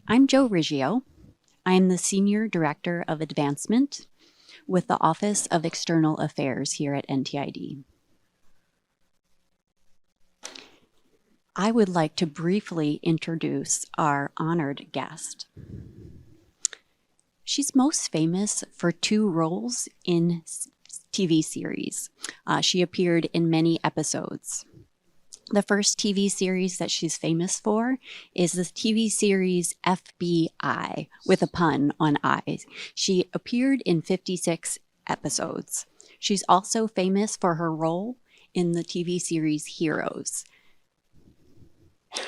I'm Joe Riggio. I am the Senior Director of Advancement with the Office of External Affairs here at NTID. I would like to briefly introduce our honored guest. She's most famous for two roles in TV series. She appeared in many episodes. The first TV series that she's famous for is the TV series FBI, with a pun on I. She appeared in 56 episodes. She's also famous for her role in the TV series Heroes.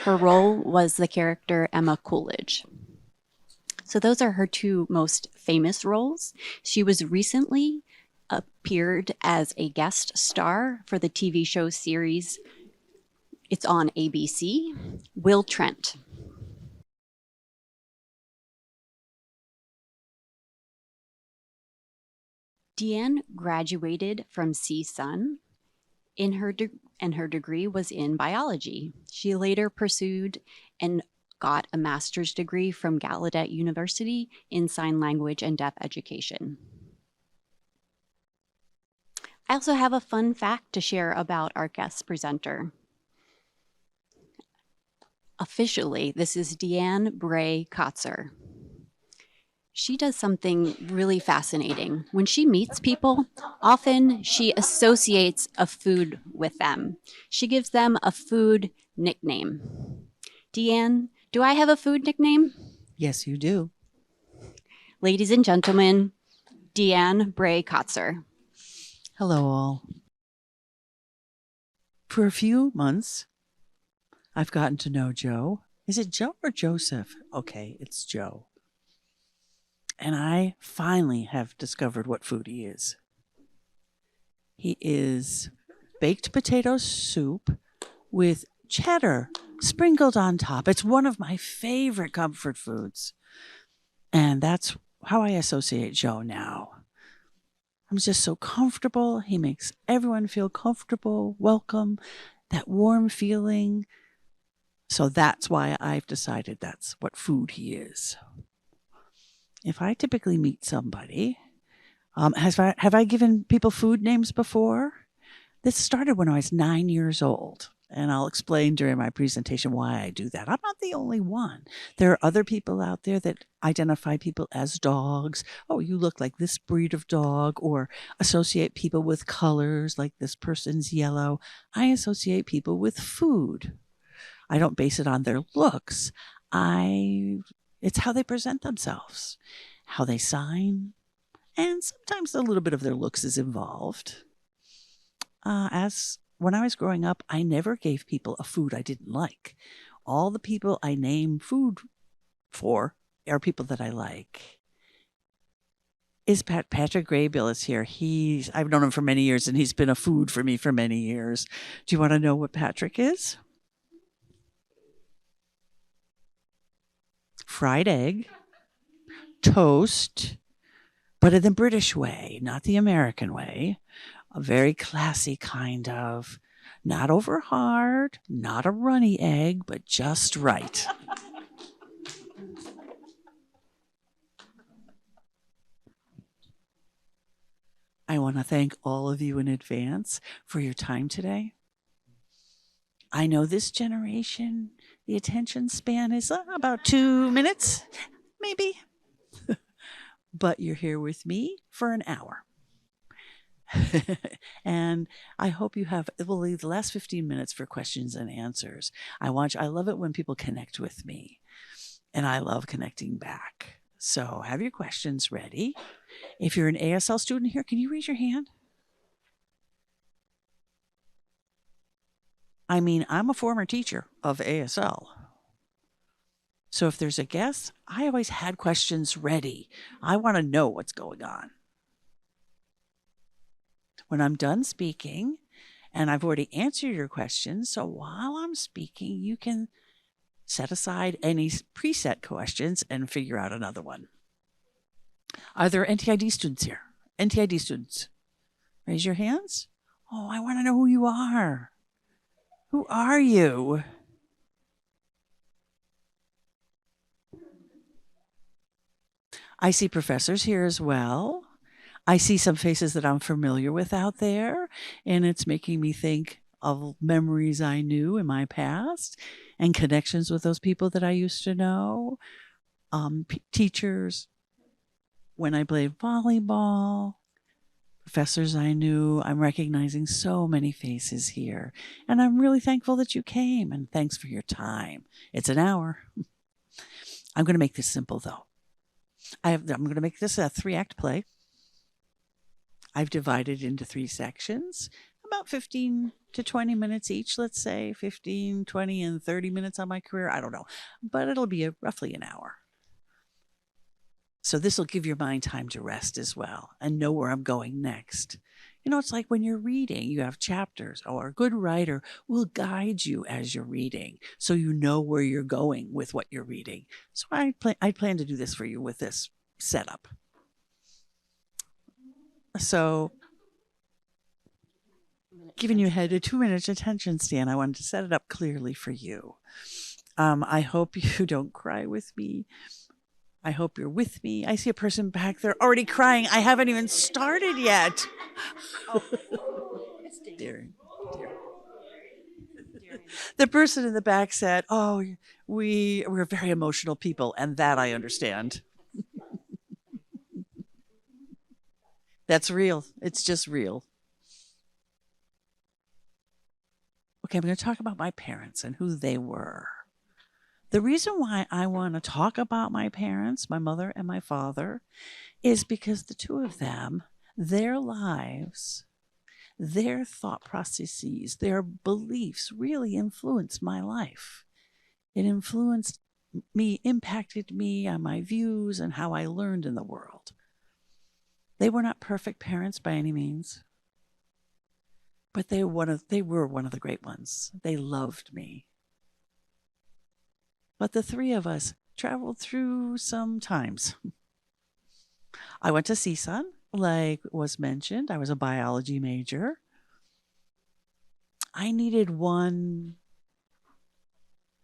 Her role was the character Emma Coolidge. So those are her two most famous roles. She was recently appeared as a guest star for the TV show series. It's on ABC, Will Trent. Deanne graduated from CSUN and her degree was in biology. She later pursued and got a master's degree from Gallaudet University in sign language and deaf education. I also have a fun fact to share about our guest presenter. Officially, this is Deanne Bray-Kotsur. She does something really fascinating. When she meets people, often she associates a food with them. She gives them a food nickname. Deanne, do I have a food nickname? Yes, you do. Ladies and gentlemen, Deanne Bray-Kotsur. Hello, all. For a few months, I've gotten to know Joe. Is it Joe or Joseph? Okay, it's Joe. And I finally have discovered what food he is. He is baked potato soup with cheddar sprinkled on top. It's one of my favorite comfort foods. And that's how I associate Joe now. I'm just so comfortable. He makes everyone feel comfortable, welcome, that warm feeling. So that's why I've decided that's what food he is. If I typically meet somebody, have I given people food names before? This started when I was 9 years old, and I'll explain during my presentation why I do that. I'm not the only one. There are other people out there that identify people as dogs. Oh, you look like this breed of dog, or associate people with colors, like this person's yellow. I associate people with food. I don't base it on their looks. It's how they present themselves, how they sign, and sometimes a little bit of their looks is involved. As when I was growing up, I never gave people a food I didn't like. All the people I name food for are people that I like. Patrick Graybill is here. I've known him for many years, and he's been a food for me for many years. Do you want to know what Patrick is? Fried egg, toast, but in the British way, not the American way. A very classy kind of, not over hard, not a runny egg, but just right. I want to thank all of you in advance for your time today. I know this generation, the attention span is about 2 minutes, maybe. But you're here with me for an hour. And I hope you will leave the last 15 minutes for questions and answers. I love it when people connect with me, and I love connecting back. So have your questions ready. If you're an ASL student here, can you raise your hand? I mean, I'm a former teacher of ASL. So if there's a guest, I always had questions ready. I want to know what's going on. When I'm done speaking, and I've already answered your questions, so while I'm speaking, you can set aside any preset questions and figure out another one. Are there NTID students here? NTID students, raise your hands. Oh, I want to know who you are. Who are you? I see professors here as well. I see some faces that I'm familiar with out there, and it's making me think of memories I knew in my past and connections with those people that I used to know. Teachers, when I played volleyball, professors I knew. I'm recognizing so many faces here, and I'm really thankful that you came, and thanks for your time. It's an hour. I'm going to make this simple, though. I'm going to make this a 3-act play. I've divided into 3 sections, about 15 to 20 minutes each, let's say 15, 20, and 30 minutes on my career. I don't know, but it'll be roughly an hour. So this will give your mind time to rest as well and know where I'm going next. You know, it's like when you're reading, you have chapters, or a good writer will guide you as you're reading so you know where you're going with what you're reading. So I plan to do this for you with this setup. So giving you a 2-minute attention span, I wanted to set it up clearly for you. I hope you don't cry with me. I hope you're with me. I see a person back there already crying. I haven't even started yet. Oh, it's Deanne. The person in the back said, "Oh, we're very emotional people," and that I understand. That's real. It's just real. Okay, I'm going to talk about my parents and who they were. The reason why I want to talk about my parents, my mother and my father, is because the two of them, their lives, their thought processes, their beliefs really influenced my life. It influenced me, impacted me on my views and how I learned in the world. They were not perfect parents by any means, but they were one of the great ones. They loved me. But the 3 of us traveled through some times. I went to CSUN, like was mentioned. I was a biology major. I needed one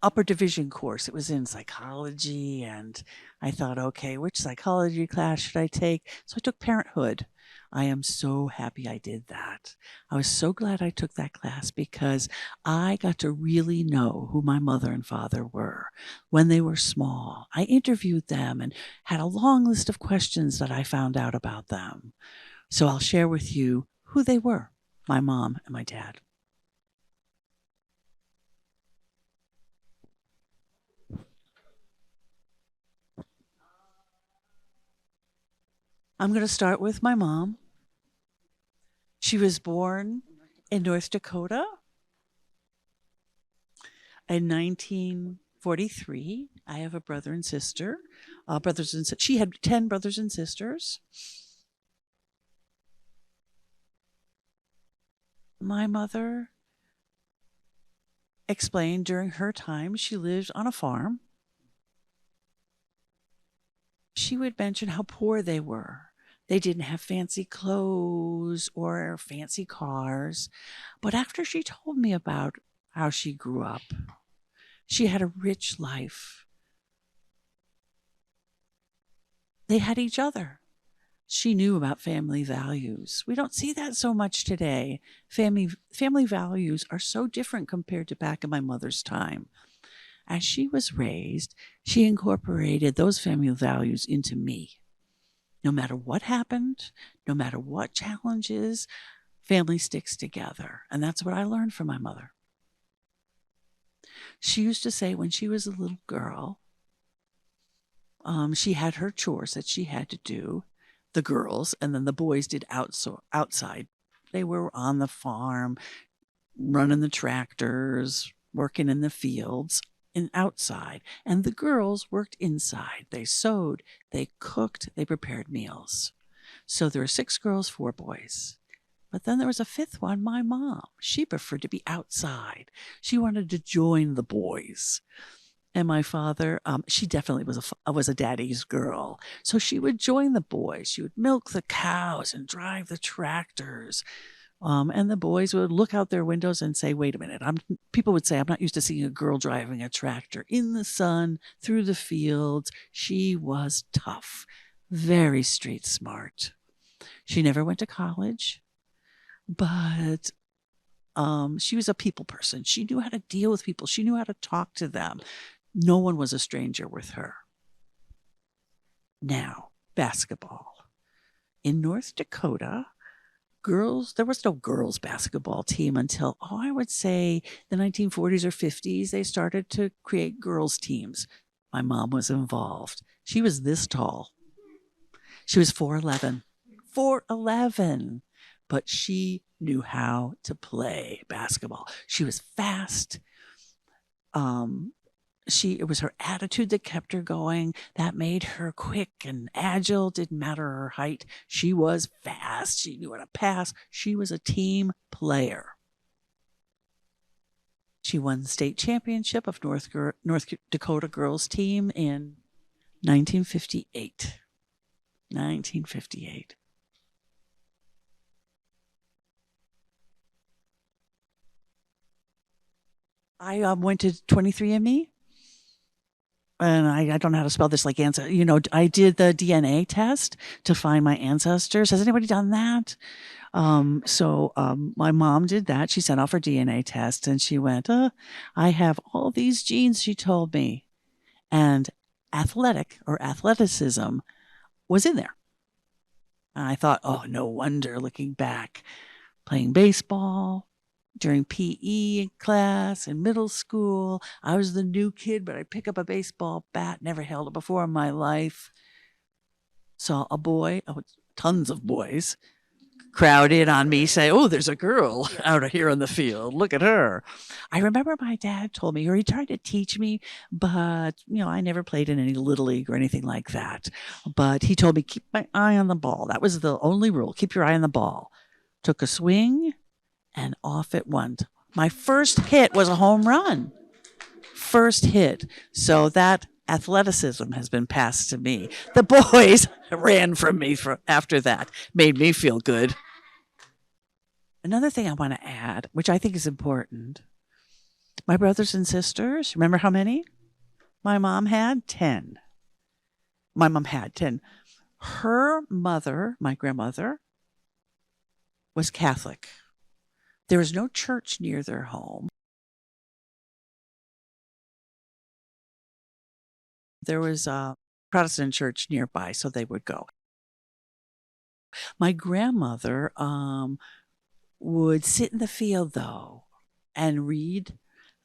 upper division course. It was in psychology, and I thought, okay, which psychology class should I take? So I took parenthood. I am so happy I did that. I was so glad I took that class because I got to really know who my mother and father were when they were small. I interviewed them and had a long list of questions that I found out about them. So I'll share with you who they were, my mom and my dad. I'm going to start with my mom. She was born in North Dakota in 1943. I have a brother and sister. She had 10 brothers and sisters. My mother explained during her time she lived on a farm. She would mention how poor they were. They didn't have fancy clothes or fancy cars. But after she told me about how she grew up, she had a rich life. They had each other. She knew about family values. We don't see that so much today. Family values are so different compared to back in my mother's time. As she was raised, she incorporated those family values into me. No matter what happened, no matter what challenges, family sticks together. And that's what I learned from my mother. She used to say when she was a little girl, she had her chores that she had to do, the girls, and then the boys did outside. They were on the farm, running the tractors, working in the fields and outside. And the girls worked inside. They sewed, they cooked, they prepared meals. So there were 6 girls, 4 boys. But then there was a 5th one, my mom. She preferred to be outside. She wanted to join the boys. And my father, she definitely was a daddy's girl. So she would join the boys. She would milk the cows and drive the tractors. And the boys would look out their windows and say, wait a minute. People would say, I'm not used to seeing a girl driving a tractor in the sun, through the fields. She was tough. very street smart. She never went to college, but she was a people person. She knew how to deal with people. She knew how to talk to them. No one was a stranger with her. Now, basketball. In North Dakota, there was no girls basketball team until, I would say the 1940s or 50s. They started to create girls teams. My mom was involved. She was this tall. She was 4'11". 4'11". But she knew how to play basketball. She was fast. It was her attitude that kept her going. That made her quick and agile. Didn't matter her height. She was fast. She knew how to pass. She was a team player. She won the state championship of North Dakota girls team in 1958. 1958. I went to 23andMe, and I don't know how to spell this like ancestor. I did the DNA test to find my ancestors. Has anybody done that? So my mom did that. She sent off her DNA test, and she went, I have all these genes, she told me. And athleticism was in there. And I thought, oh, no wonder, looking back, playing baseball, during PE class in middle school. I was the new kid, but I'd pick up a baseball bat, never held it before in my life. Saw a boy, tons of boys, crowd in on me, say, oh, there's a girl out here on the field. Look at her. I remember my dad told me, or he tried to teach me, but, I never played in any little league or anything like that. But he told me, keep my eye on the ball. That was the only rule. Keep your eye on the ball. Took a swing, and off it went. My first hit was a home run. First hit. So that athleticism has been passed to me. The boys ran from me after that. Made me feel good. Another thing I want to add, which I think is important, my brothers and sisters, remember how many? My mom had 10. My mom had 10. Her mother, my grandmother, was Catholic. There was no church near their home. There was a Protestant church nearby, so they would go. My grandmother would sit in the field, though, and read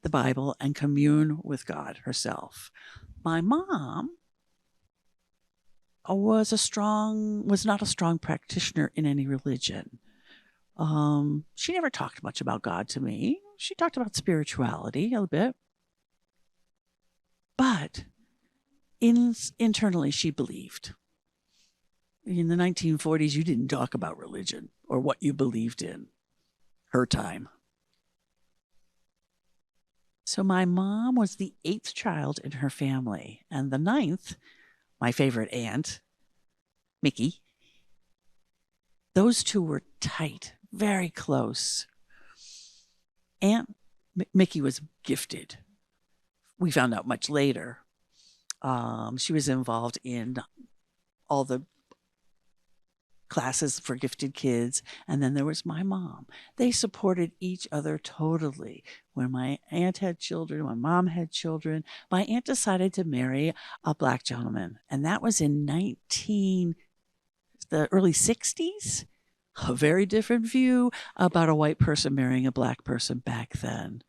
the Bible and commune with God herself. My mom was not a strong practitioner in any religion. She never talked much about God to me. She talked about spirituality a bit. But internally, she believed. In the 1940s, you didn't talk about religion or what you believed in. Her time. So my mom was the 8th child in her family. And the 9th, my favorite aunt, Mickey. Those two were tight. Very close. Aunt Mickey was gifted. We found out much later. She was involved in all the classes for gifted kids. And then there was my mom. They supported each other totally. When my aunt had children, my mom had children, my aunt decided to marry a black gentleman. And that was in the early 60s. A very different view about a white person marrying a black person back then.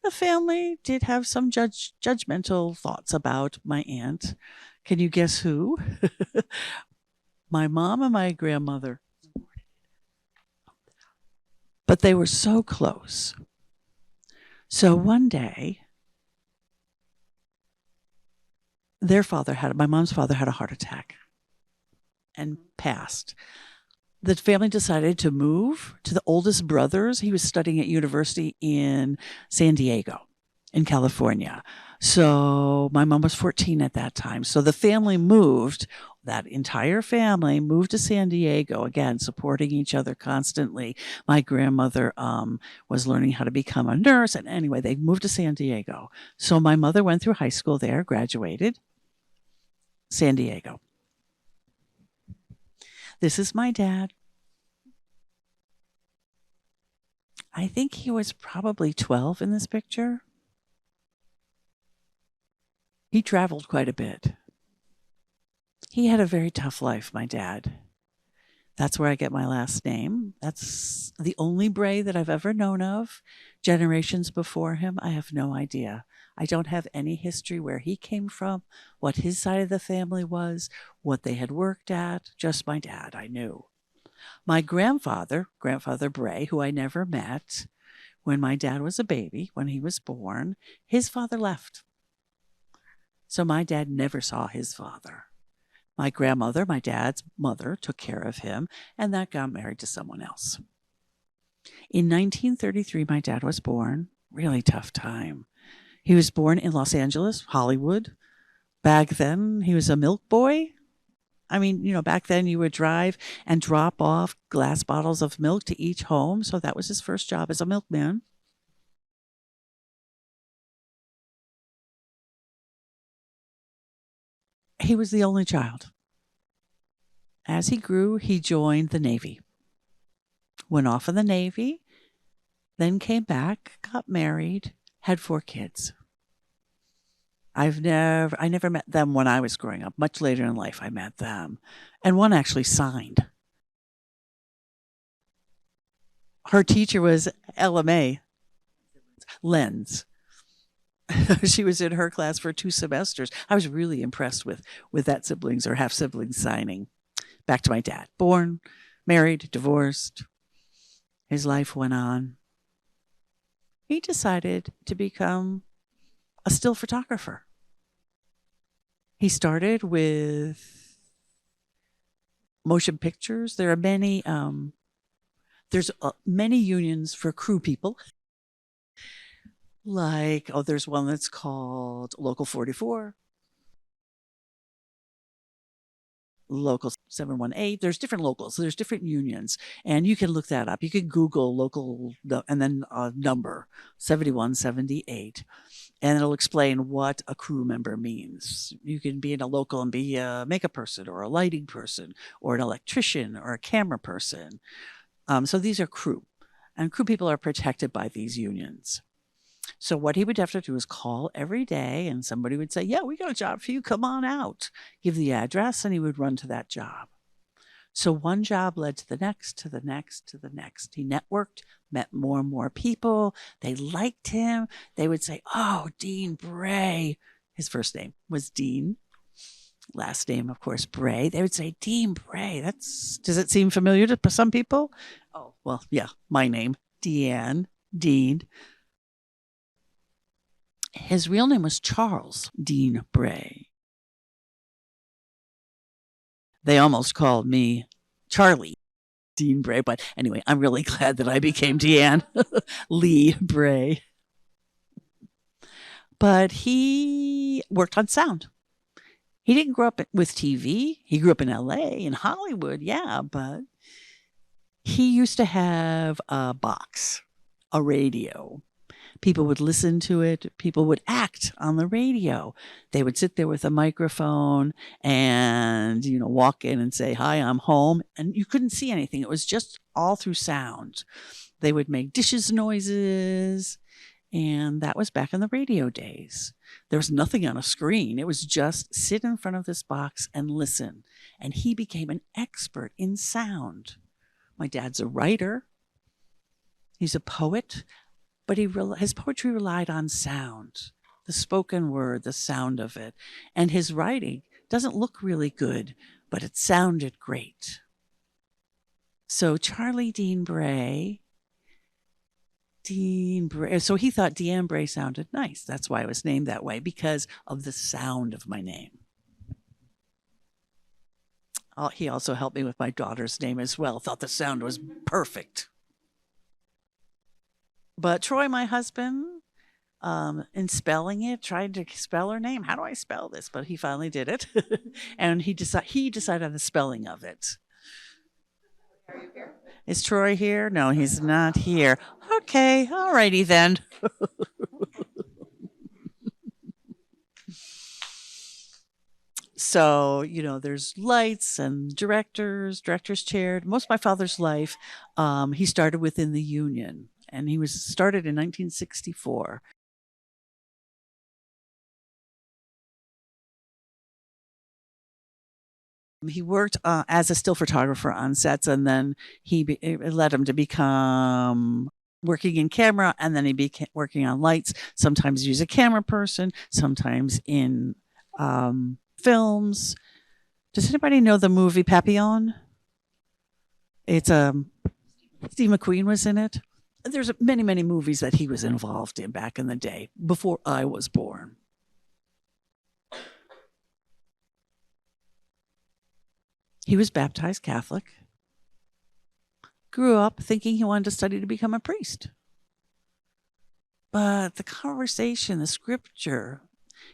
The family did have some judgmental thoughts about my aunt. Can you guess who? My mom and my grandmother. But they were so close. So one day, my mom's father had a heart attack and passed. The family decided to move to the oldest brother's. He was studying at university in San Diego, in California. So my mom was 14 at that time. So the family moved, that entire family moved to San Diego, again, supporting each other constantly. My grandmother was learning how to become a nurse. And anyway, they moved to San Diego. So my mother went through high school there, graduated, San Diego. This is my dad. I think he was probably 12 in this picture. He traveled quite a bit. He had a very tough life, my dad. That's where I get my last name. That's the only Bray that I've ever known of. Generations before him, I have no idea. I don't have any history where he came from, what his side of the family was, what they had worked at. Just my dad, I knew. My grandfather Bray, who I never met, when my dad was a baby, when he was born, his father left. So my dad never saw his father. My grandmother, my dad's mother, took care of him, and that got married to someone else. In 1933, my dad was born. Really tough time. He was born in Los Angeles, Hollywood. Back then, he was a milk boy. I mean, back then you would drive and drop off glass bottles of milk to each home. So that was his first job as a milkman. He was the only child. As he grew, he joined the Navy. Went off in the Navy, then came back, got married, had 4 kids. I never met them when I was growing up. Much later in life, I met them. And one actually signed. Her teacher was LMA, Lens. She was in her class for 2 semesters. I was really impressed with that siblings or half siblings signing. Back to my dad. Born, married, divorced. His life went on. He decided to become a still photographer. He started with motion pictures. There are many, there's many unions for crew people. Like, there's one that's called Local 44, Local 718. There's different locals. There's different unions. And you can look that up. You can Google local and then number 7178. And it'll explain what a crew member means. You can be in a local and be a makeup person or a lighting person or an electrician or a camera person. So these are crew. And crew people are protected by these unions. So what he would have to do is call every day and somebody would say, yeah, we got a job for you. Come on out. Give the address and he would run to that job. So one job led to the next, to the next, to the next. He networked, met more and more people. They liked him. They would say, oh, Dean Bray. His first name was Dean. Last name, of course, Bray. They would say, Dean Bray. Does it seem familiar to some people? Oh, well, yeah, my name, Deanne, Dean. His real name was Charles Dean Bray. They almost called me Charlie Dean Bray, but anyway, I'm really glad that I became Deanne Lee Bray. But he worked on sound. He didn't grow up with TV. He grew up in LA, in Hollywood, yeah, but he used to have a box, a radio. People would listen to it. People would act on the radio. They would sit there with a microphone and, walk in and say, hi, I'm home. And you couldn't see anything. It was just all through sound. They would make dishes noises. And that was back in the radio days. There was nothing on a screen. It was just sit in front of this box and listen. And he became an expert in sound. My dad's a writer. He's a poet. But his poetry relied on sound, the spoken word, the sound of it. And his writing doesn't look really good, but it sounded great. So Charlie Dean Bray, so he thought Deanne Bray sounded nice. That's why it was named that way, because of the sound of my name. He also helped me with my daughter's name as well, thought the sound was perfect. But Troy, my husband, in spelling it, tried to spell her name. How do I spell this? But he finally did it. And he decided on the spelling of it. Is Troy here? No, he's not here. Okay, all righty then. So, there's lights and directors chaired. Most of my father's life, he started within the union, and he was started in 1964. He worked as a still photographer on sets, and then it led him to become working in camera, and then he became working on lights. Sometimes he was a camera person, sometimes in films. Does anybody know the movie Papillon? It's Steve McQueen was in it. There's many, many movies that he was involved in back in the day before I was born. He was baptized Catholic. Grew up thinking he wanted to study to become a priest. But the conversation, the scripture,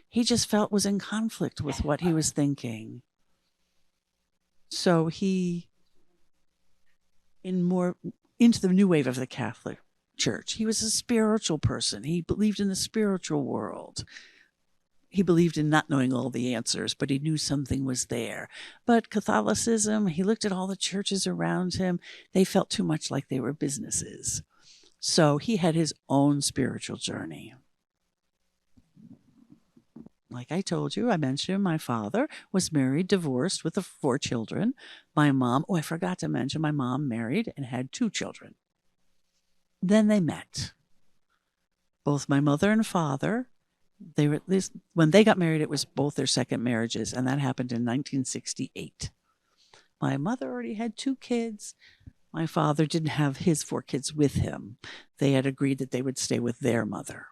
he just felt was in conflict with what he was thinking. So he, into the new wave of the Catholic Church, he was a spiritual person. He believed in the spiritual world. He believed in not knowing all the answers, but he knew something was there. But Catholicism, he looked at all the churches around him. They felt too much like they were businesses. So he had his own spiritual journey. Like I told you, I mentioned my father was married, divorced with 4 children. My mom, I forgot to mention, my mom married and had 2 children. Then they met. Both my mother and father, they were, at least when they got married, it was both their second marriages, and that happened in 1968. My mother already had 2 kids. My father didn't have his 4 kids with him. They had agreed that they would stay with their mother.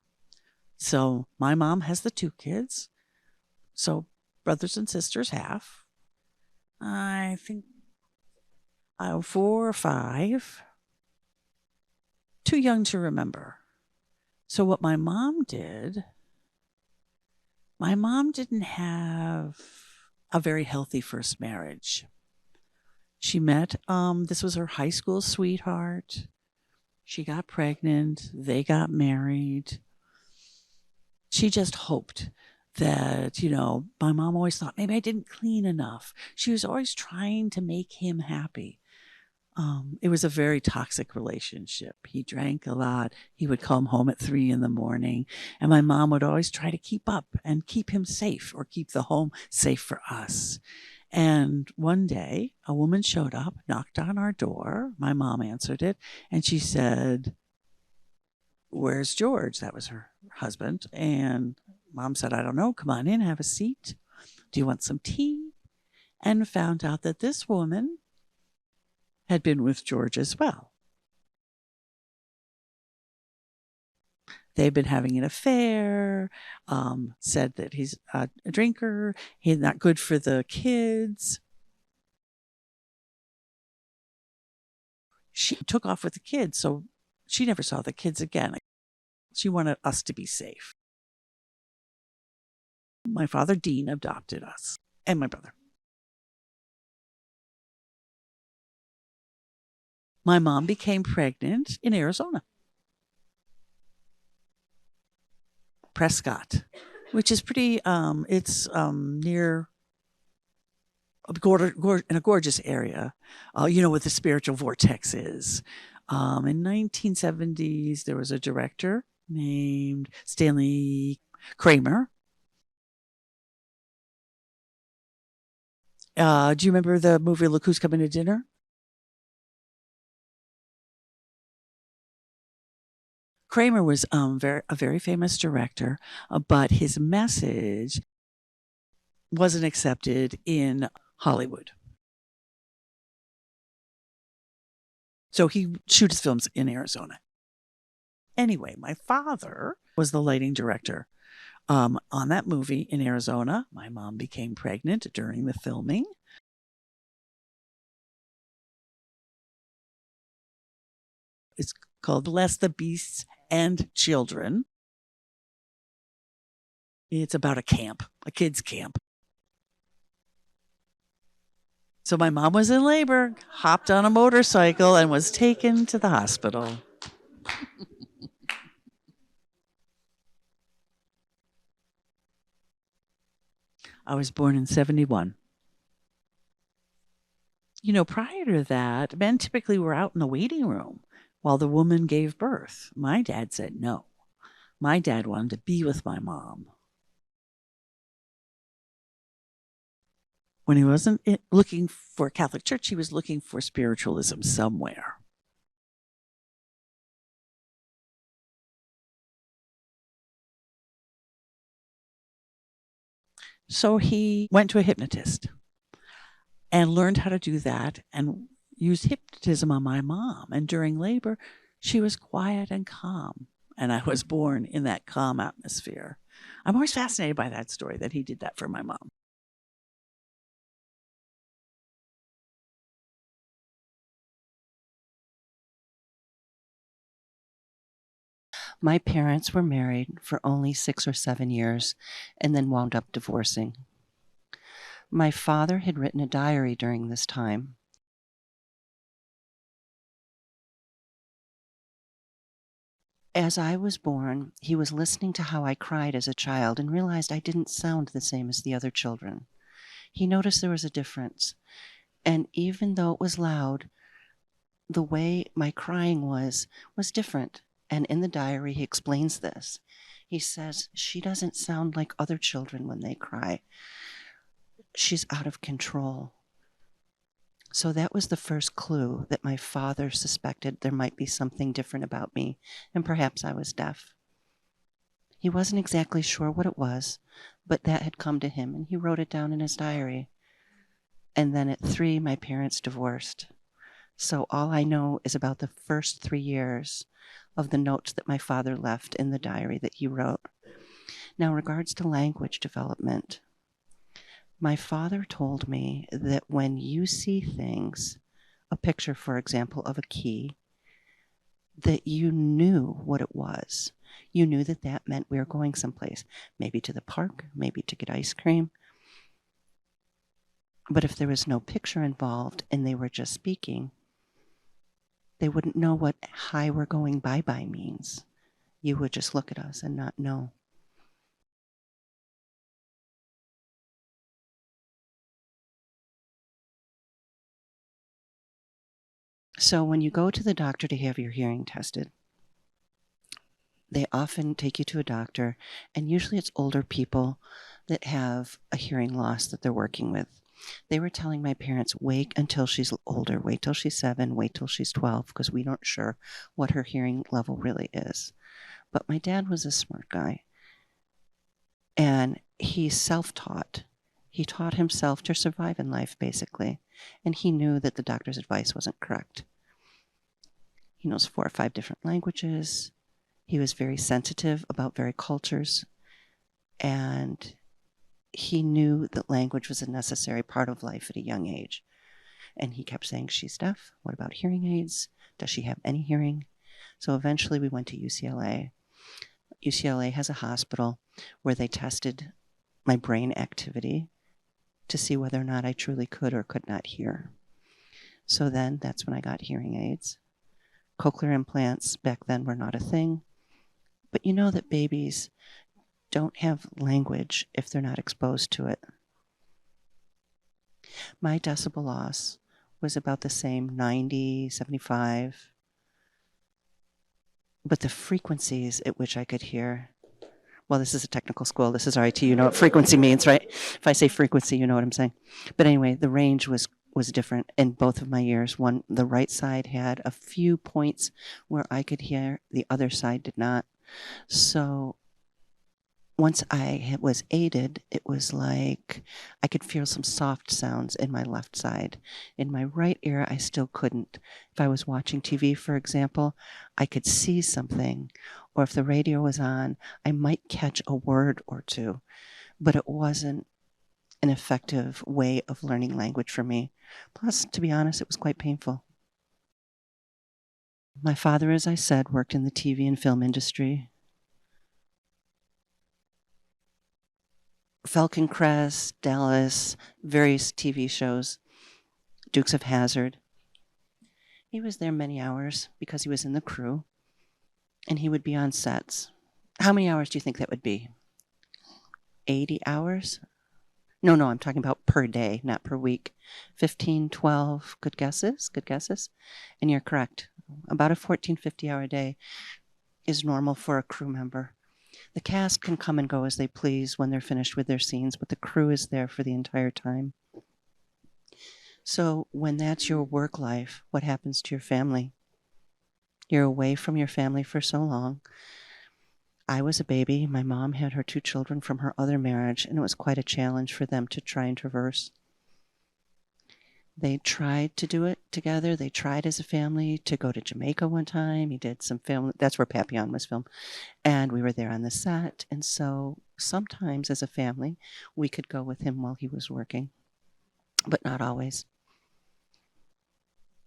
So my mom has the 2 kids. So brothers and sisters have. I think 4 or 5. Too young to remember. So what my mom didn't have a very healthy first marriage. She met, this was her high school sweetheart. She got pregnant. They got married. She just hoped that, my mom always thought maybe I didn't clean enough. She was always trying to make him happy. It was a very toxic relationship. He drank a lot. He would come home at 3 a.m, and my mom would always try to keep up and keep him safe, or keep the home safe for us. And one day, a woman showed up, knocked on our door. My mom answered it, and she said, "Where's George?" That was her husband. And Mom said, "I don't know. Come on in, have a seat. Do you want some tea?" And found out that this woman had been with George as well. They've been having an affair, said that he's a drinker, he's not good for the kids. She took off with the kids, so she never saw the kids again. She wanted us to be safe. My father, Dean, adopted us and my brother. My mom became pregnant in Arizona. Prescott, which is pretty, it's near in a gorgeous area, where the spiritual vortex is. In 1970s, there was a director named Stanley Kramer. Do you remember the movie Look Who's Coming to Dinner? Kramer was a very famous director, but his message wasn't accepted in Hollywood. So he shoots his films in Arizona. Anyway, my father was the lighting director on that movie in Arizona. My mom became pregnant during the filming. It's called Bless the Beasts and Children. It's about a camp, a kids' camp. So my mom was in labor, hopped on a motorcycle, and was taken to the hospital. I was born in 1971. Prior to that, men typically were out in the waiting room while the woman gave birth. My dad said no. My dad wanted to be with my mom. When he wasn't looking for a Catholic church, he was looking for spiritualism somewhere. So he went to a hypnotist and learned how to do that and used hypnotism on my mom. And during labor, she was quiet and calm. And I was born in that calm atmosphere. I'm always fascinated by that story, that he did that for my mom. My parents were married for only 6 or 7 years and then wound up divorcing. My father had written a diary during this time. As I was born, he was listening to how I cried as a child and realized I didn't sound the same as the other children. He noticed there was a difference, and even though it was loud, the way my crying was different. And in the diary, he explains this. He says, she doesn't sound like other children when they cry. She's out of control. So that was the first clue that my father suspected there might be something different about me, and perhaps I was deaf. He wasn't exactly sure what it was, but that had come to him, and he wrote it down in his diary. And then at 3, my parents divorced. So all I know is about the first 3 years of the notes that my father left in the diary that he wrote. Now, in regards to language development, my father told me that when you see things, a picture, for example, of a key, that you knew what it was. You knew that that meant we were going someplace, maybe to the park, maybe to get ice cream. But if there was no picture involved and they were just speaking, they wouldn't know what hi, we're going bye-bye means. You would just look at us and not know. So when you go to the doctor to have your hearing tested, they often take you to a doctor, and usually it's older people that have a hearing loss that they're working with. They were telling my parents, wait until she's older, wait till she's 7, wait till she's 12, because we aren't sure what her hearing level really is. But my dad was a smart guy, and he's self-taught. He taught himself to survive in life, basically, and he knew that the doctor's advice wasn't correct. He knows 4 or 5 different languages. He was very sensitive about various cultures, and he knew that language was a necessary part of life at a young age. And he kept saying, she's deaf. What about hearing aids? Does she have any hearing? So eventually we went to UCLA. UCLA has a hospital where they tested my brain activity to see whether or not I truly could or could not hear. So then that's when I got hearing aids. Cochlear implants back then were not a thing. But you know that babies don't have language if they're not exposed to it. My decibel loss was about the same, 90, 75. But the frequencies at which I could hear, well, this is a technical school. This is RIT. You know what frequency means, right? If I say frequency, you know what I'm saying. But anyway, the range was different in both of my ears. One, the right side had a few points where I could hear, the other side did not. So once I was aided, it was like I could feel some soft sounds in my left side. In my right ear, I still couldn't. If I was watching TV, for example, I could see something, or if the radio was on, I might catch a word or two, but it wasn't an effective way of learning language for me. Plus, to be honest, it was quite painful. My father, as I said, worked in the TV and film industry. Falcon Crest, Dallas, various TV shows, Dukes of Hazzard. He was there many hours because he was in the crew, and he would be on sets. How many hours do you think that would be? 80 hours? No, I'm talking about per day, not per week. 15, 12, good guesses, good guesses. And you're correct. About a 14, 50-hour day is normal for a crew member. The cast can come and go as they please when they're finished with their scenes, but the crew is there for the entire time. So when that's your work life, what happens to your family? You're away from your family for so long. I was a baby. My mom had her 2 children from her other marriage, and it was quite a challenge for them to try and traverse. They tried to do it together. They tried as a family to go to Jamaica one time. He did some film. That's where Papillon was filmed. And we were there on the set. And so sometimes as a family, we could go with him while he was working, but not always.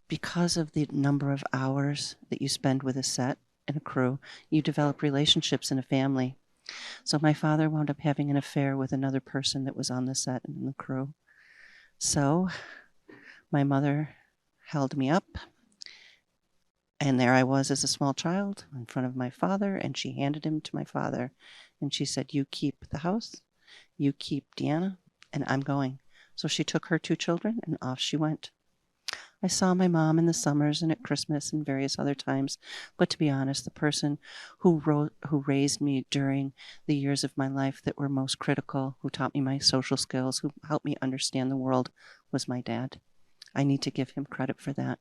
Because of the number of hours that you spend with a set and a crew, you develop relationships in a family. So my father wound up having an affair with another person that was on the set and in the crew. So my mother held me up, and there I was as a small child in front of my father, and she handed him to my father, and she said, "You keep the house, you keep Deanne, and I'm going." So she took her 2 children, and off she went. I saw my mom in the summers and at Christmas and various other times, but to be honest, the person who raised me during the years of my life that were most critical, who taught me my social skills, who helped me understand the world, was my dad. I need to give him credit for that.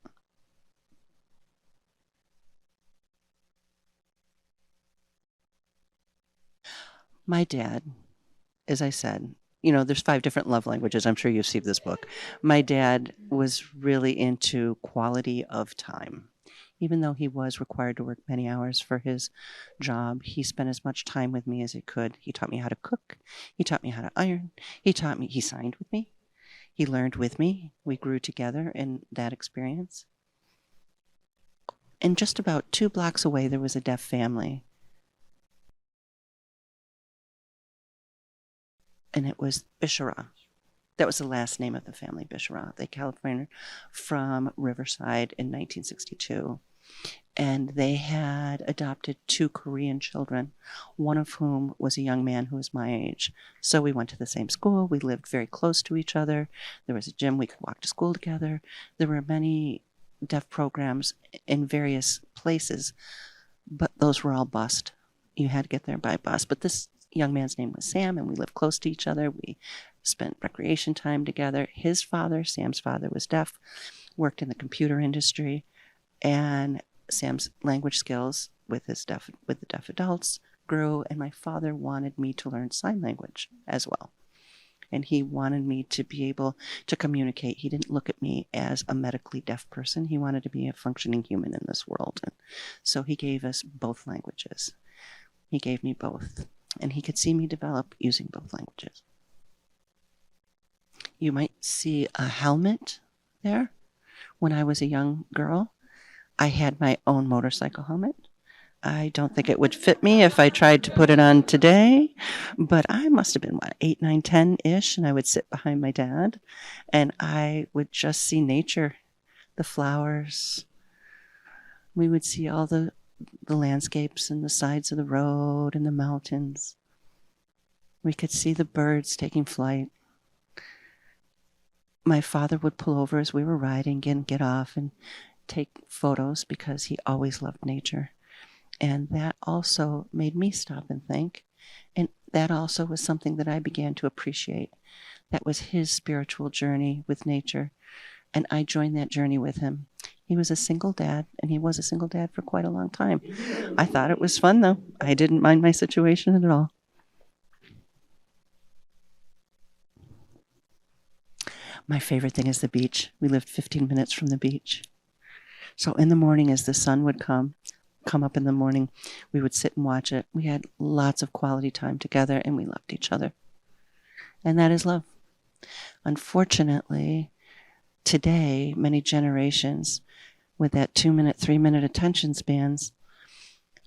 My dad, as I said, there's 5 different love languages. I'm sure you've seen this book. My dad was really into quality of time. Even though he was required to work many hours for his job, he spent as much time with me as he could. He taught me how to cook. He taught me how to iron. He signed with me. He learned with me. We grew together in that experience. And just about 2 blocks away, there was a deaf family. And it was Bishara. That was the last name of the family, Bishara. They California from Riverside in 1962. And they had adopted 2 Korean children, one of whom was a young man who was my age. So we went to the same school. We lived very close to each other. There was a gym. We could walk to school together. There were many deaf programs in various places, but those were all bused. You had to get there by bus. But this young man's name was Sam, and we lived close to each other. We spent recreation time together. His father, Sam's father, was deaf, worked in the computer industry, and Sam's language skills with the deaf adults grew, and my father wanted me to learn sign language as well. And he wanted me to be able to communicate. He didn't look at me as a medically deaf person. He wanted to be a functioning human in this world. And so he gave us both languages. He gave me both. And he could see me develop using both languages. You might see a helmet there. When I was a young girl, I had my own motorcycle helmet. I don't think it would fit me if I tried to put it on today, but I must have been, 8, 9, 10-ish, and I would sit behind my dad, and I would just see nature, the flowers. We would see all the landscapes and the sides of the road and the mountains. We could see the birds taking flight. My father would pull over as we were riding and get off and take photos because he always loved nature. And that also made me stop and think. And that also was something that I began to appreciate. That was his spiritual journey with nature. And I joined that journey with him. He was a single dad, and he was a single dad for quite a long time. I thought it was fun, though. I didn't mind my situation at all. My favorite thing is the beach. We lived 15 minutes from the beach. So in the morning, as the sun would come up in the morning, we would sit and watch it. We had lots of quality time together, and we loved each other. And that is love. Unfortunately, today, many generations with that 2-minute, 3-minute attention spans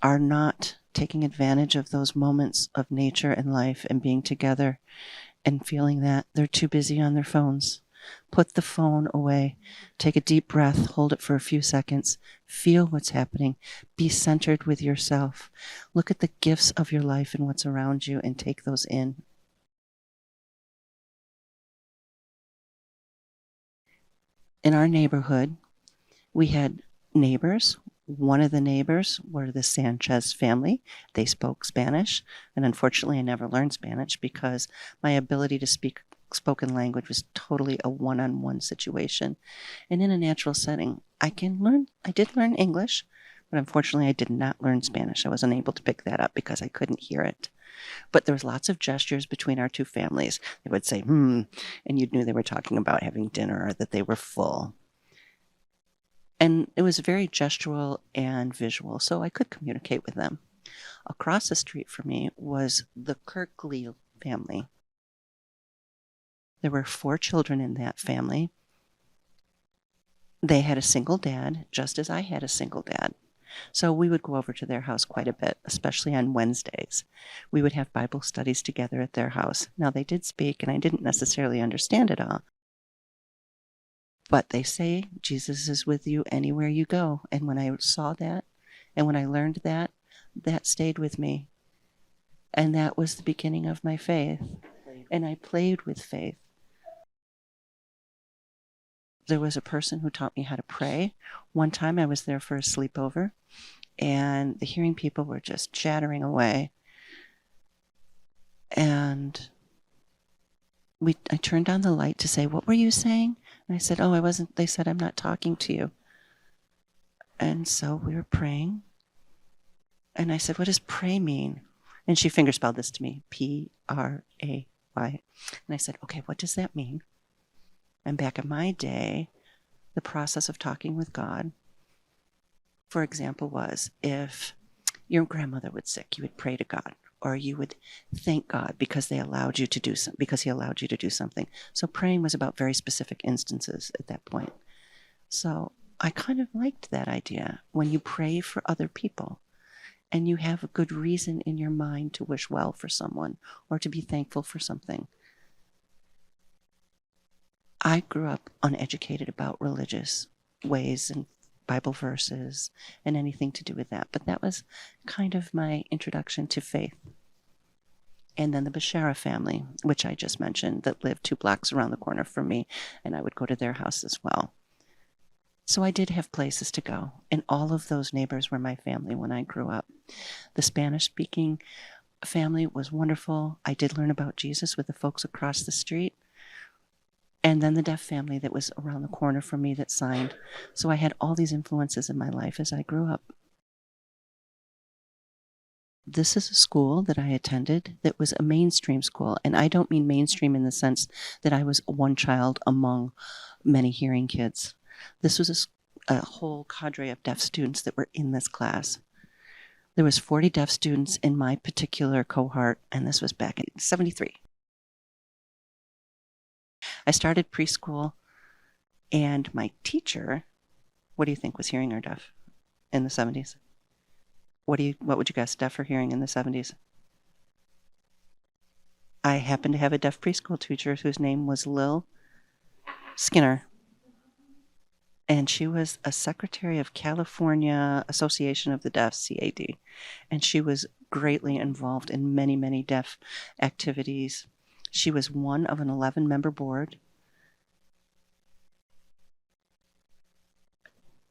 are not taking advantage of those moments of nature and life and being together and feeling that they're too busy on their phones. Put the phone away. Take a deep breath. Hold it for a few seconds. Feel what's happening. Be centered with yourself. Look at the gifts of your life and what's around you and take those in. In our neighborhood, we had neighbors. One of the neighbors were the Sanchez family. They spoke Spanish, and unfortunately, I never learned Spanish because my ability to speak spoken language was totally a one-on-one situation. And in a natural setting, I did learn English, but unfortunately, I did not learn Spanish. I was unable to pick that up because I couldn't hear it. But there was lots of gestures between our two families. They would say, and you knew they were talking about having dinner or that they were full. And it was very gestural and visual, so I could communicate with them. Across the street from me was the Kirkley family. There were 4 children in that family. They had a single dad, just as I had a single dad. So we would go over to their house quite a bit, especially on Wednesdays. We would have Bible studies together at their house. Now, they did speak, and I didn't necessarily understand it all. But they say Jesus is with you anywhere you go. And when I saw that, and when I learned that, that stayed with me. And that was the beginning of my faith. And I played with faith. There was a person who taught me how to pray. One time I was there for a sleepover, and the hearing people were just chattering away. And I turned on the light to say, "What were you saying?" And I said, "Oh, I wasn't." They said, "I'm not talking to you." And so we were praying. And I said, "What does pray mean?" And she fingerspelled this to me, P-R-A-Y. And I said, "Okay, what does that mean?" And back in my day, the process of talking with God, for example, was if your grandmother was sick, you would pray to God, or you would thank God because they allowed you to do something, because He allowed you to do something. So praying was about very specific instances at that point. So I kind of liked that idea. When you pray for other people and you have a good reason in your mind to wish well for someone or to be thankful for something. I grew up uneducated about religious ways and Bible verses and anything to do with that, but that was kind of my introduction to faith. And then the Bashara family, which I just mentioned, that lived 2 blocks around the corner from me, and I would go to their house as well. So I did have places to go, and all of those neighbors were my family when I grew up. The Spanish-speaking family was wonderful. I did learn about Jesus with the folks across the street. And then the deaf family that was around the corner from me that signed. So I had all these influences in my life as I grew up. This is a school that I attended that was a mainstream school. And I don't mean mainstream in the sense that I was one child among many hearing kids. This was a whole cadre of deaf students that were in this class. There was 40 deaf students in my particular cohort, and this was back in 73. I started preschool, and my teacher, what do you think, was hearing or deaf in the 70s? What would you guess, deaf or hearing in the 70s? I happened to have a deaf preschool teacher whose name was Lil Skinner. And she was a secretary of California Association of the Deaf, CAD. And she was greatly involved in many, many deaf activities. She was one of an 11-member board.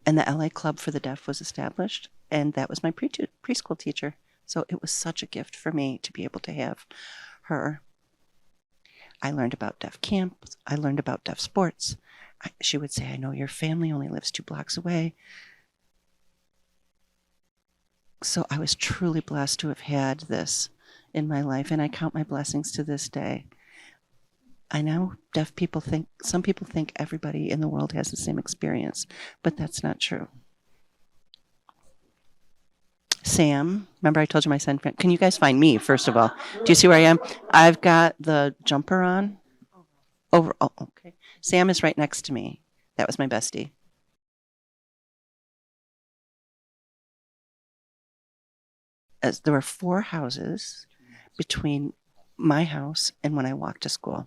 And the LA Club for the Deaf was established. And that was my preschool teacher. So it was such a gift for me to be able to have her. I learned about deaf camps. I learned about deaf sports. She would say, "I know your family only lives 2 blocks away." So I was truly blessed to have had this in my life, and I count my blessings to this day. I know some people think everybody in the world has the same experience, but that's not true. Sam, remember I told you my son, can you guys find me, first of all? Do you see where I am? I've got the jumper on. Oh, okay. Sam is right next to me. That was my bestie. There were 4 houses between my house and when I walked to school.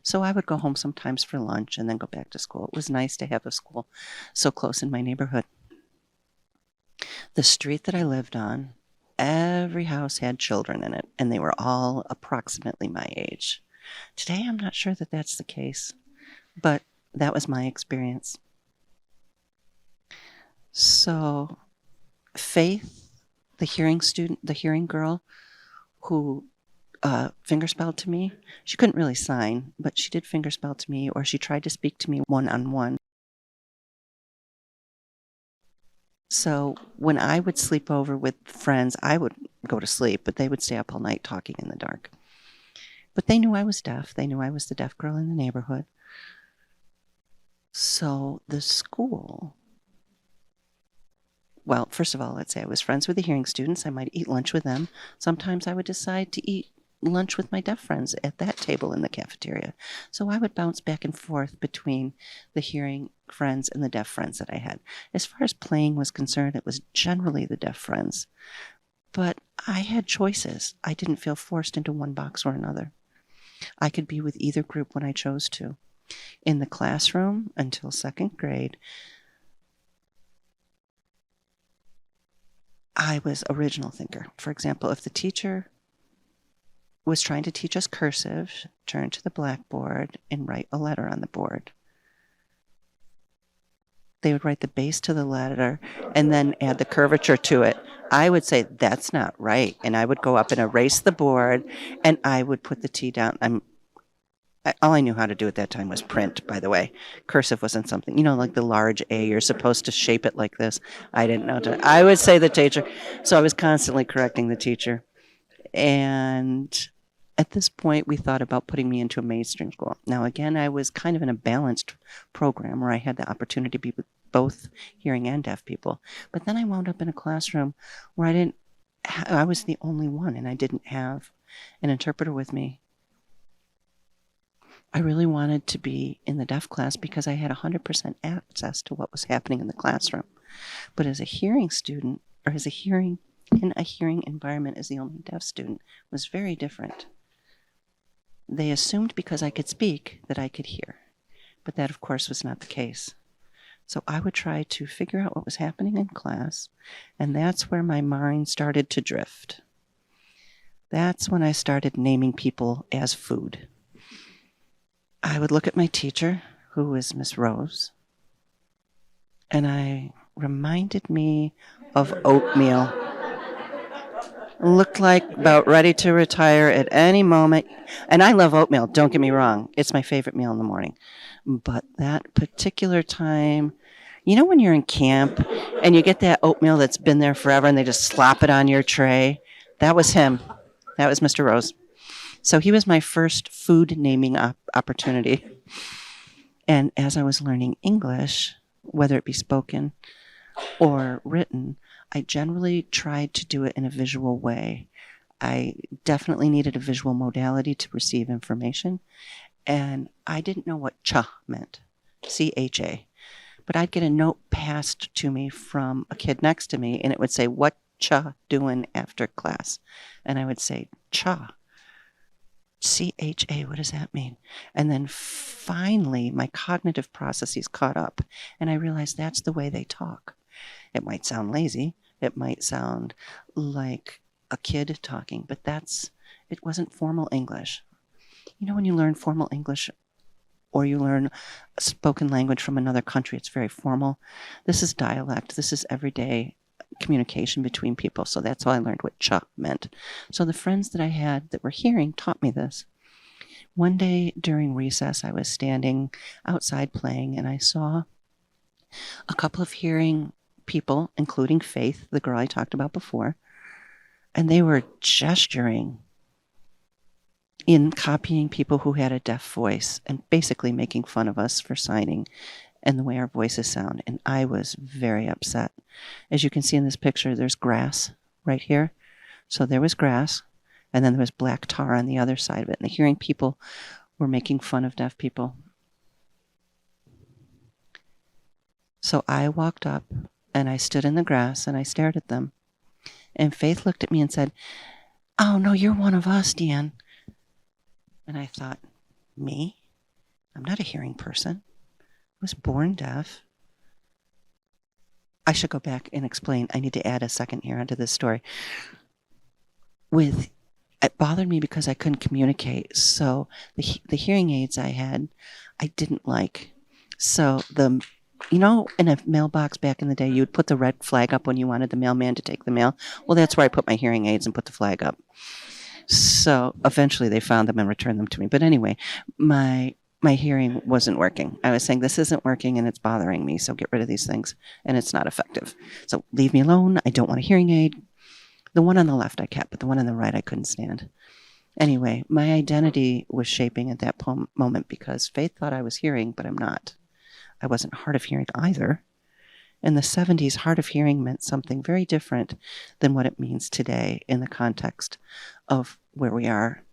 So I would go home sometimes for lunch and then go back to school. It was nice to have a school so close in my neighborhood. The street that I lived on, every house had children in it, and they were all approximately my age. Today, I'm not sure that that's the case, but that was my experience. So Faith, the hearing girl who fingerspelled to me, she couldn't really sign, but she did fingerspell to me, or she tried to speak to me one-on-one. So when I would sleep over with friends, I would go to sleep, but they would stay up all night talking in the dark. But they knew I was deaf. They knew I was the deaf girl in the neighborhood. So the school, well, first of all, let's say I was friends with the hearing students. I might eat lunch with them. Sometimes I would decide to eat lunch with my deaf friends at that table in the cafeteria. So I would bounce back and forth between the hearing friends and the deaf friends that I had. As far as playing was concerned, it was generally the deaf friends. But I had choices. I didn't feel forced into one box or another. I could be with either group when I chose to. In the classroom until second grade, I was original thinker. For example, if the teacher was trying to teach us cursive, turn to the blackboard and write a letter on the board. They would write the base to the letter and then add the curvature to it. I would say, that's not right. And I would go up and erase the board and I would put the T down. All I knew how to do at that time was print, by the way. Cursive wasn't something, like the large A, you're supposed to shape it like this. I didn't know I would say the teacher. So I was constantly correcting the teacher. And at this point, we thought about putting me into a mainstream school. Now, again, I was kind of in a balanced program where I had the opportunity to be with both hearing and deaf people. But then I wound up in a classroom where I was the only one, and I didn't have an interpreter with me. I really wanted to be in the deaf class because I had 100% access to what was happening in the classroom. But as a hearing student, or as a hearing in a hearing environment as the only deaf student, was very different. They assumed because I could speak that I could hear, but that of course was not the case. So I would try to figure out what was happening in class, and that's where my mind started to drift. That's when I started naming people as food. I would look at my teacher, who was Miss Rose, and I reminded me of oatmeal. Looked like about ready to retire at any moment. And I love oatmeal, don't get me wrong. It's my favorite meal in the morning. But that particular time, when you're in camp and you get that oatmeal that's been there forever and they just slop it on your tray? That was him. That was Mr. Rose. So he was my first food naming opportunity. And as I was learning English, whether it be spoken or written, I generally tried to do it in a visual way. I definitely needed a visual modality to receive information, and I didn't know what cha meant, C-H-A. But I'd get a note passed to me from a kid next to me, and it would say, "What cha doing after class?" And I would say, "Cha." C-H-A, what does that mean? And then finally, my cognitive processes caught up, and I realized that's the way they talk. It might sound lazy. It might sound like a kid talking, but it wasn't formal English. When you learn formal English or you learn spoken language from another country, it's very formal. This is dialect. This is everyday communication between people. So that's how I learned what cha meant. So the friends that I had that were hearing taught me this. One day during recess, I was standing outside playing, and I saw a couple of hearing people, including Faith, the girl I talked about before, and they were gesturing in copying people who had a deaf voice and basically making fun of us for signing and the way our voices sound. And I was very upset. As you can see in this picture, there's grass right here. So there was grass, and then there was black tar on the other side of it. And the hearing people were making fun of deaf people. So I walked up and I stood in the grass and I stared at them. And Faith looked at me and said, "Oh, no, you're one of us, Deanne." And I thought, me? I'm not a hearing person. I was born deaf. I should go back and explain. I need to add a second here onto this story. It bothered me because I couldn't communicate. So the hearing aids I had, I didn't like. So the You know, in a mailbox back in the day, you'd put the red flag up when you wanted the mailman to take the mail. Well, that's where I put my hearing aids and put the flag up. So eventually they found them and returned them to me. But anyway, my hearing wasn't working. I was saying, this isn't working and it's bothering me. So get rid of these things. And it's not effective. So leave me alone. I don't want a hearing aid. The one on the left I kept, but the one on the right I couldn't stand. Anyway, my identity was shaping at that moment because Faith thought I was hearing, but I'm not. I wasn't hard of hearing either. In the 70s, hard of hearing meant something very different than what it means today in the context of where we are.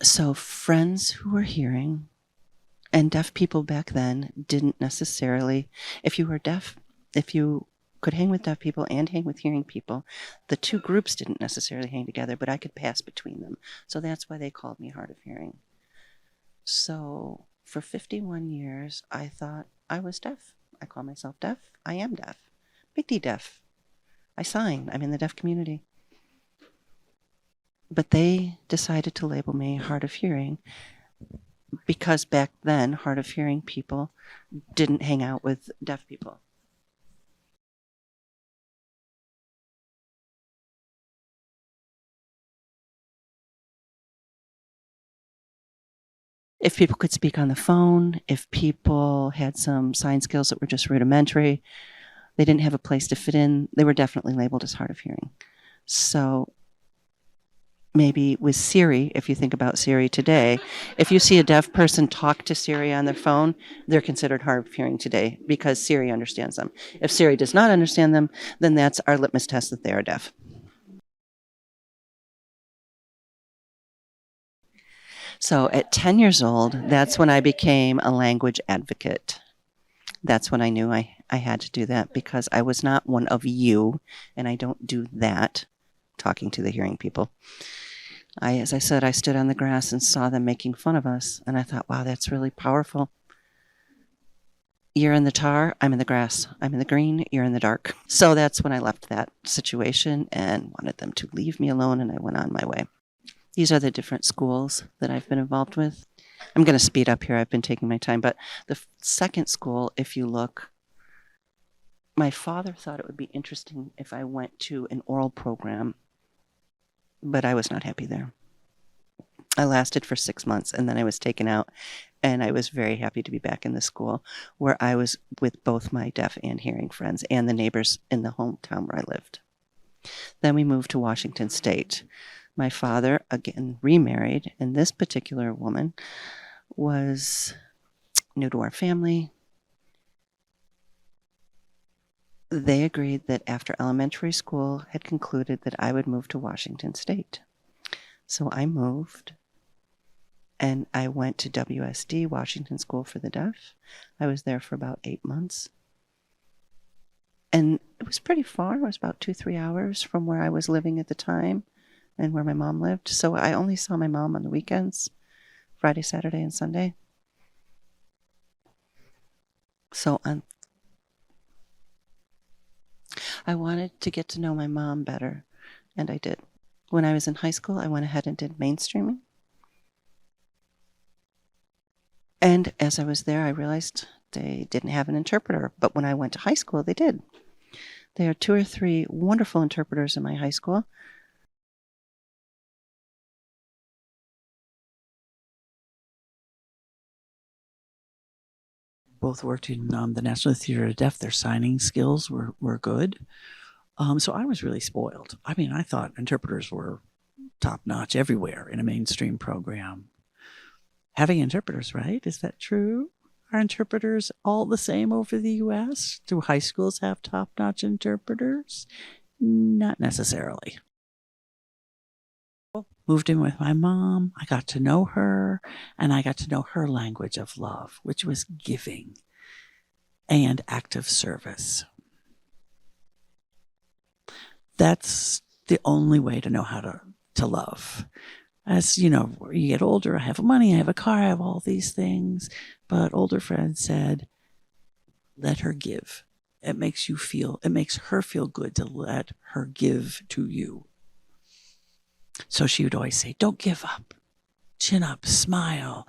So friends who were hearing, and deaf people back then didn't necessarily, if you were deaf, if you could hang with deaf people and hang with hearing people, the two groups didn't necessarily hang together, but I could pass between them. So that's why they called me hard of hearing. So for 51 years, I thought I was deaf. I call myself deaf. I am deaf. Big D deaf. I sign. I'm in the deaf community. But they decided to label me hard of hearing because back then, hard of hearing people didn't hang out with deaf people. If people could speak on the phone, if people had some sign skills that were just rudimentary, they didn't have a place to fit in, they were definitely labeled as hard of hearing. So maybe with Siri, if you think about Siri today, if you see a deaf person talk to Siri on their phone, they're considered hard of hearing today because Siri understands them. If Siri does not understand them, then that's our litmus test that they are deaf. So at 10 years old, that's when I became a language advocate. That's when I knew I had to do that because I was not one of you, and I don't do that, talking to the hearing people. As I said, I stood on the grass and saw them making fun of us, and I thought, wow, that's really powerful. You're in the tar, I'm in the grass. I'm in the green, you're in the dark. So that's when I left that situation and wanted them to leave me alone, and I went on my way. These are the different schools that I've been involved with. I'm going to speed up here. I've been taking my time. But the second school, if you look, my father thought it would be interesting if I went to an oral program, but I was not happy there. I lasted for 6 months, and then I was taken out, and I was very happy to be back in the school where I was with both my deaf and hearing friends and the neighbors in the hometown where I lived. Then we moved to Washington State. My father, again, remarried, and this particular woman was new to our family. They agreed that after elementary school had concluded that I would move to Washington State. So I moved, and I went to WSD, Washington School for the Deaf. I was there for about 8 months. And it was pretty far. It was about 2-3 hours from where I was living at the time and where my mom lived. So I only saw my mom on the weekends, Friday, Saturday, and Sunday. So I wanted to get to know my mom better, and I did. When I was in high school, I went ahead and did mainstreaming. And as I was there, I realized they didn't have an interpreter, but when I went to high school, they did. There are 2 or 3 wonderful interpreters in my high school. Both worked in the National Theater of Deaf. Their signing skills were good. So I was really spoiled. I mean, I thought interpreters were top-notch everywhere in a mainstream program. Having interpreters, right? Is that true? Are interpreters all the same over the U.S.? Do high schools have top-notch interpreters? Not necessarily. Moved in with my mom. I got to know her, and I got to know her language of love, which was giving and active service. That's the only way to know how to love. As you know, you get older, I have money, I have a car, I have all these things. But older friends said, let her give. It makes her feel good to let her give to you. So she would always say, don't give up. Chin up, smile.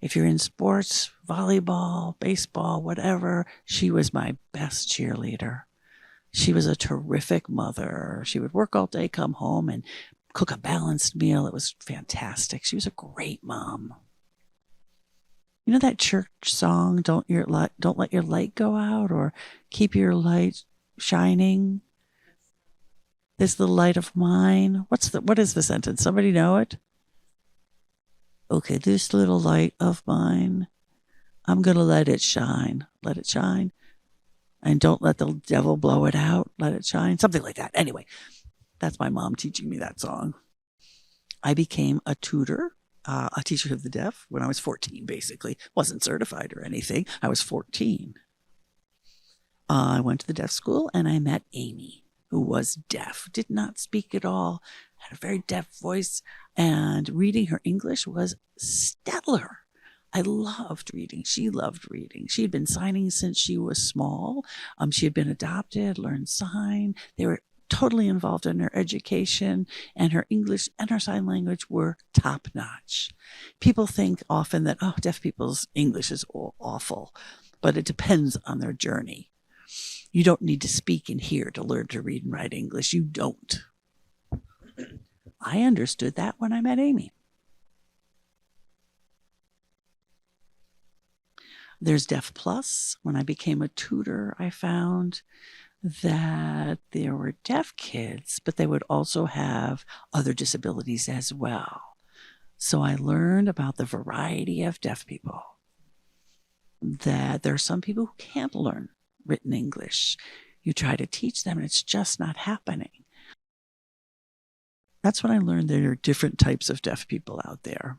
If you're in sports, volleyball, baseball, whatever, she was my best cheerleader. She was a terrific mother. She would work all day, come home, and cook a balanced meal. It was fantastic. She was a great mom. You know that church song, don't let your light go out, or keep your light shining? This the light of mine. What is the sentence? Somebody know it? Okay, this little light of mine, I'm going to let it shine. Let it shine. And don't let the devil blow it out. Let it shine. Something like that. Anyway, that's my mom teaching me that song. I became a tutor, a teacher of the deaf, when I was 14, basically. Wasn't certified or anything. I was 14. I went to the deaf school and I met Amy, who was deaf, did not speak at all, had a very deaf voice, and reading her English was stellar. I loved reading. She loved reading. She had been signing since she was small. She had been adopted, learned sign. They were totally involved in her education, and her English and her sign language were top notch. People think often that, oh, deaf people's English is awful, but it depends on their journey. You don't need to speak and hear to learn to read and write English. You don't. I understood that when I met Amy. There's Deaf Plus. When I became a tutor, I found that there were deaf kids, but they would also have other disabilities as well. So I learned about the variety of deaf people, that there are some people who can't learn written English. You try to teach them and it's just not happening. That's when I learned there are different types of deaf people out there,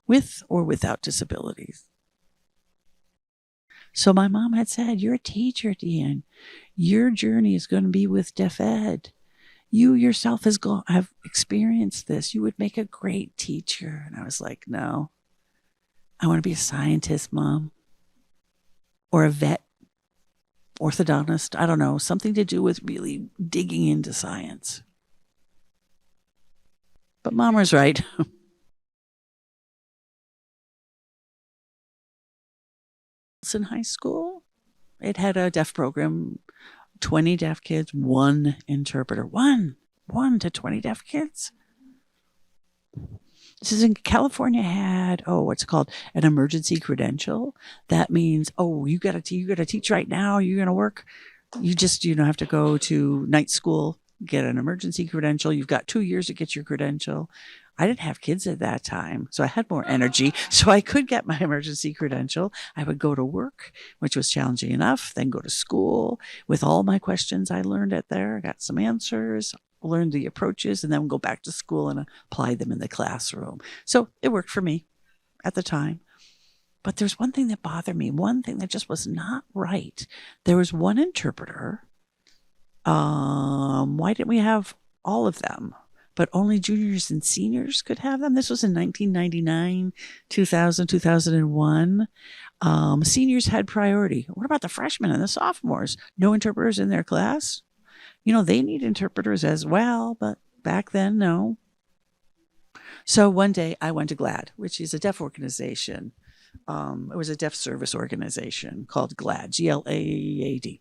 with or without disabilities. So my mom had said, you're a teacher, Deanne. Your journey is going to be with deaf ed. You yourself have experienced this. You would make a great teacher. And I was like, no, I want to be a scientist, Mom, or a vet, orthodontist. I don't know, something to do with really digging into science. But Mom was right. In high school, it had a deaf program, 20 deaf kids, one interpreter. One to 20 deaf kids. This is in California. Had what's it called, an emergency credential. That means you got to teach right now. You're gonna work. You just have to go to night school, get an emergency credential. You've got 2 years to get your credential. I didn't have kids at that time, so I had more energy, so I could get my emergency credential. I would go to work, which was challenging enough, then go to school with all my questions I learned at there. I got some answers, learned the approaches, and then go back to school and apply them in the classroom. So it worked for me at the time. But there's one thing that bothered me, one thing that just was not right. There was one interpreter. Why didn't we have all of them? But only juniors and seniors could have them. This was in 1999, 2000, 2001. Seniors had priority. What about the freshmen and the sophomores? No interpreters in their class? They need interpreters as well, but back then, no. So one day I went to GLAD, which is a deaf organization. It was a deaf service organization called GLAD, G-L-A-A-D.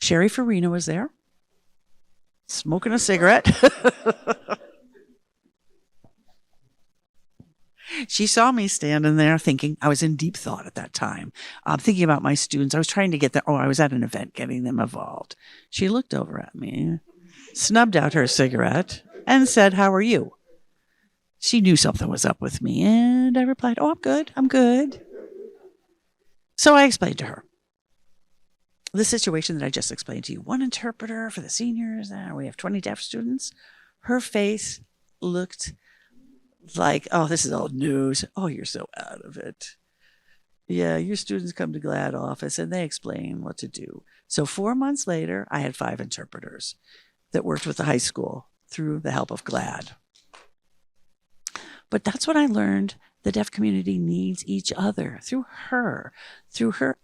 Sherry Farina was there, smoking a cigarette. She saw me standing there thinking, I was in deep thought at that time, thinking about my students. I was trying to get them. I was at an event getting them involved. She looked over at me, snubbed out her cigarette, and said, "How are you?" She knew something was up with me, and I replied, "Oh, I'm good. I'm good." So I explained to her the situation that I just explained to you. One interpreter for the seniors. We have 20 deaf students. Her face looked like, oh, this is old news. Oh, you're so out of it. Yeah, your students come to GLAD office and they explain what to do. So 4 months later, I had 5 interpreters that worked with the high school through the help of GLAD. But that's what I learned. The deaf community needs each other through her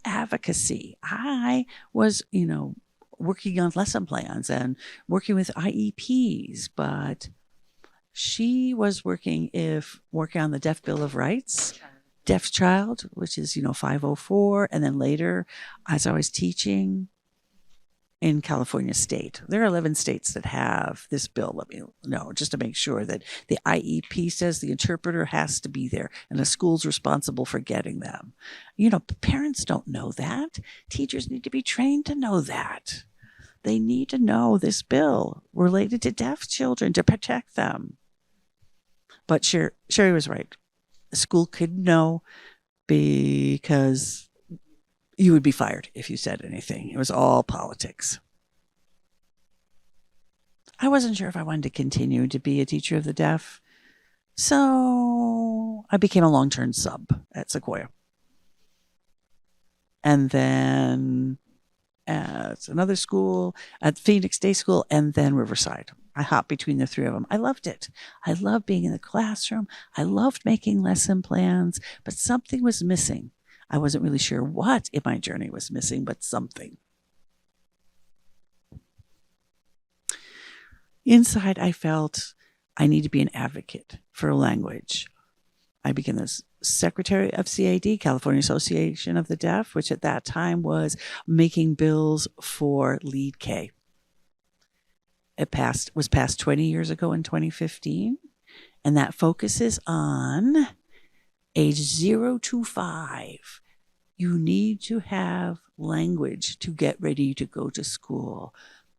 advocacy. I was, working on lesson plans and working with IEPs, but She was working on the Deaf Bill of Rights, Deaf Child, which is, 504. And then later, as I was teaching in California state, there are 11 states that have this bill. Let me know, just to make sure that the IEP says the interpreter has to be there and the school's responsible for getting them. Parents don't know that. Teachers need to be trained to know that. They need to know this bill related to deaf children to protect them. But Sherry was right. The school could know because you would be fired if you said anything. It was all politics. I wasn't sure if I wanted to continue to be a teacher of the deaf, so I became a long-term sub at Sequoia. And then at another school, at Phoenix Day School, and then Riverside. I hopped between the three of them. I loved it. I loved being in the classroom. I loved making lesson plans, but something was missing. I wasn't really sure what in my journey was missing, but something. Inside, I felt I need to be an advocate for a language. I became the secretary of CAD, California Association of the Deaf, which at that time was making bills for Lead K. It was passed 20 years ago in 2015, and that focuses on age 0 to 5. You need to have language to get ready to go to school.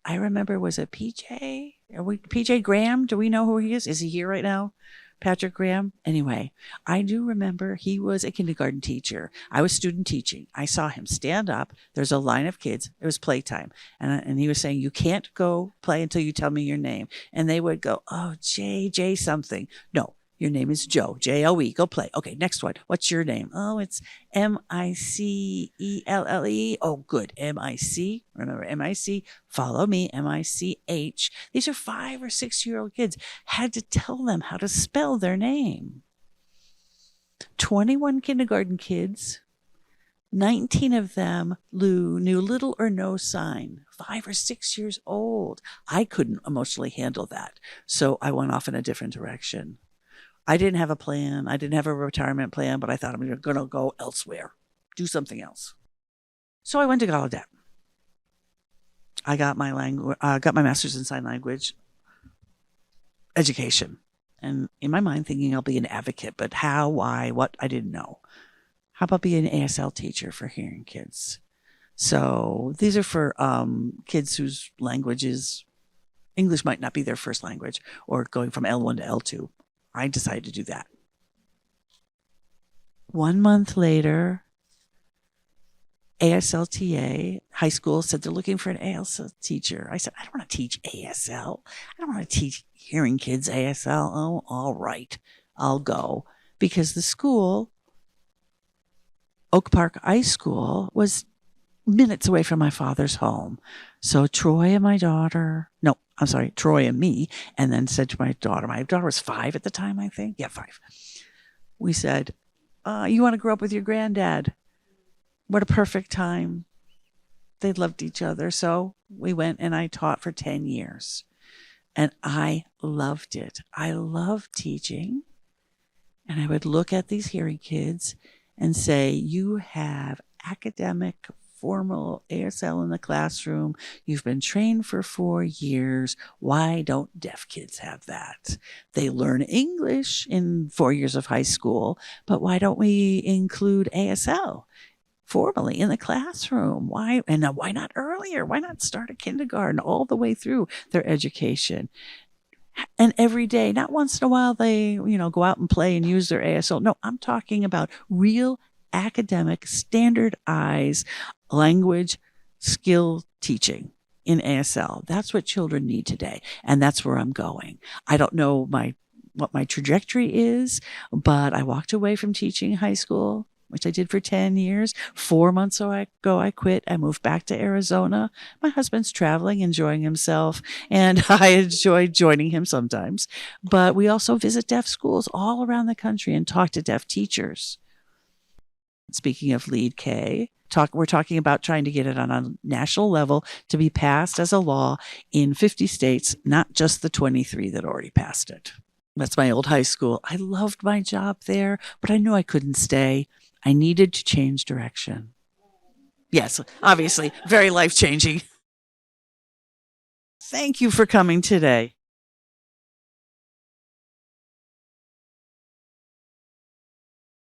I remember, was it PJ? PJ Graham? Do we know who he is? Is he here right now? Patrick Graham? Anyway, I do remember he was a kindergarten teacher. I was student teaching. I saw him stand up. There's a line of kids. It was playtime. And he was saying, you can't go play until you tell me your name. And they would go, oh, J something. No, your name is Joe, Joe. Go play. Okay, next one. What's your name? Oh, it's Micelle. Oh, good. M-I-C. Remember, M-I-C. Follow me, M-I-C-H. These are 5 or 6 year old kids. Had to tell them how to spell their name. 21 kindergarten kids. 19 of them knew little or no sign. 5 or 6 years old. I couldn't emotionally handle that. So I went off in a different direction. I didn't have a plan. I didn't have a retirement plan, but I thought I'm going to go elsewhere, do something else. So I went to Gallaudet. I got my master's in sign language education, and in my mind thinking I'll be an advocate, but how, why, what, I didn't know. How about being an ASL teacher for hearing kids? So these are for kids whose English might not be their first language, or going from L1 to L2. I decided to do that. 1 month later, ASLTA high school said they're looking for an ASL teacher. I said, I don't want to teach ASL. I don't want to teach hearing kids ASL. Oh, all right, I'll go. Because the school, Oak Park High School, was minutes away from my father's home. So Troy and me, and then said to my daughter was 5 at the time, I think. Yeah, 5. We said, you want to grow up with your granddad? What a perfect time. They loved each other. So we went and I taught for 10 years. And I loved it. I loved teaching. And I would look at these hearing kids and say, you have academic formal ASL in the classroom. You've been trained for 4 years. Why don't deaf kids have that? They learn English in 4 years of high school, but why don't we include ASL formally in the classroom? Why? And why not earlier? Why not start at kindergarten all the way through their education? And every day, not once in a while, they, go out and play and use their ASL. No, I'm talking about real academic, standardized language skill teaching in ASL. That's what children need today. And that's where I'm going. I don't know what my trajectory is, but I walked away from teaching high school, which I did for 10 years. 4 months ago, I quit. I moved back to Arizona. My husband's traveling, enjoying himself, and I enjoy joining him sometimes. But we also visit deaf schools all around the country and talk to deaf teachers. Speaking of Lead K, we're talking about trying to get it on a national level to be passed as a law in 50 states, not just the 23 that already passed it. That's my old high school. I loved my job there, but I knew I couldn't stay. I needed to change direction. Yes, obviously, very life-changing. Thank you for coming today.